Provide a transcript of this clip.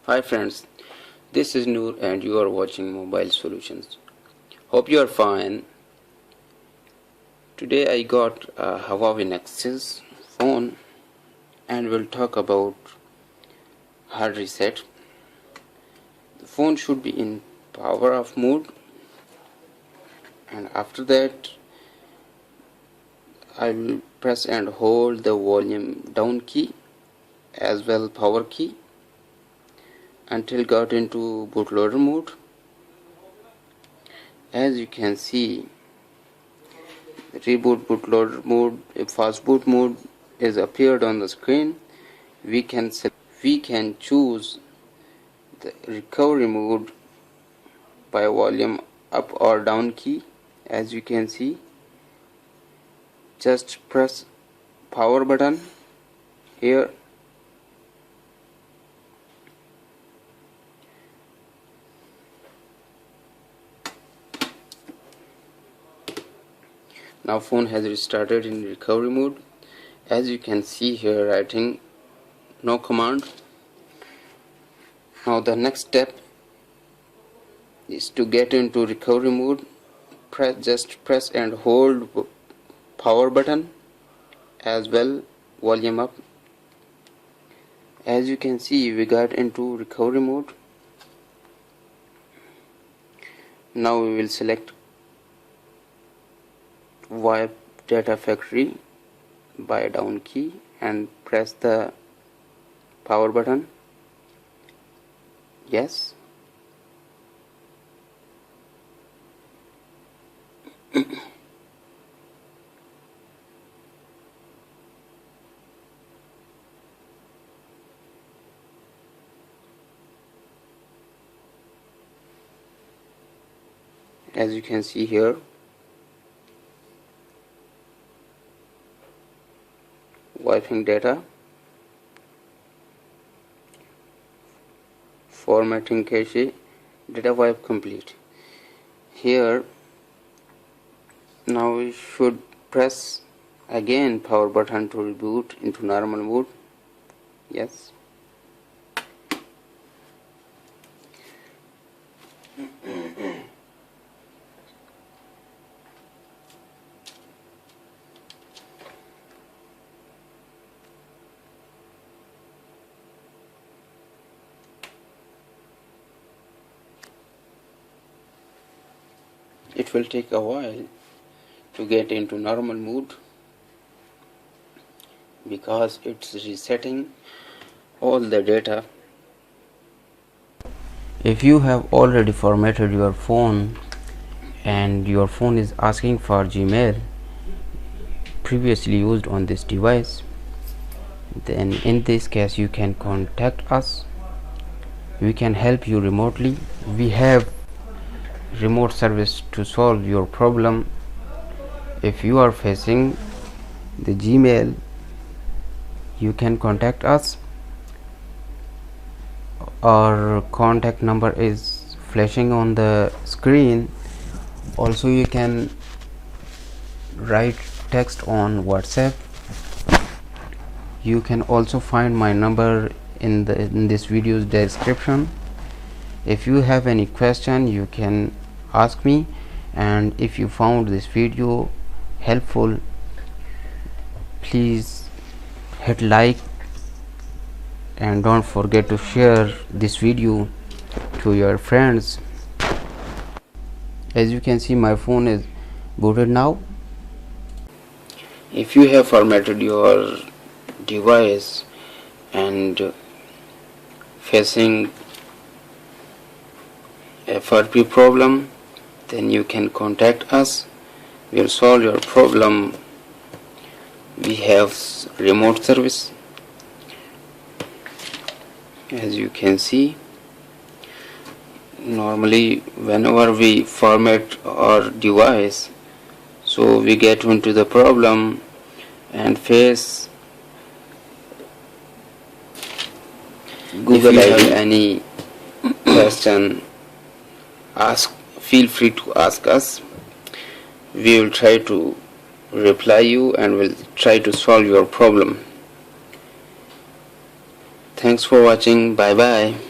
Hi friends, this is Noor and you are watching Mobile Solutions. Hope you are fine. Today I got a Huawei Nexus phone and we'll talk about hard reset. The phone should be in power off mode, and after that I will press and hold the volume down key as well power key until got into bootloader mode. As you can see, the reboot bootloader mode, a fast boot mode is appeared on the screen. We can choose the recovery mode by volume up or down key. As you can see, just press power button here. Now phone has restarted in recovery mode. As you can see here, writing no command. Now the next step is to get into recovery mode. Just press and hold power button as well volume up. As you can see, we got into recovery mode. Now we will select wipe data factory by down key and press the power button. Yes. As you can see here, wiping data, formatting cache, data wipe complete. Here now we should press again power button to reboot into normal mode. Yes. It will take a while to get into normal mode because it's resetting all the data. If you have already formatted your phone and your phone is asking for Gmail previously used on this device, then in this case you can contact us. We can help you remotely. We have remote service to solve your problem. If you are facing the Gmail, you can contact us. Our contact number is flashing on the screen. Also you can write text on WhatsApp. You can also find my number in this video's description. If you have any question, you can ask me, and if you found this video helpful, please hit like and don't forget to share this video to your friends. As you can see, my phone is booted now. If you have formatted your device and facing FRP problem, then you can contact us. We'll solve your problem. We have remote service. As you can see, normally whenever we format our device, so we get into the problem and face Google. If you have any question, feel free to ask us. We will try to reply you and will try to solve your problem. Thanks for watching. Bye bye.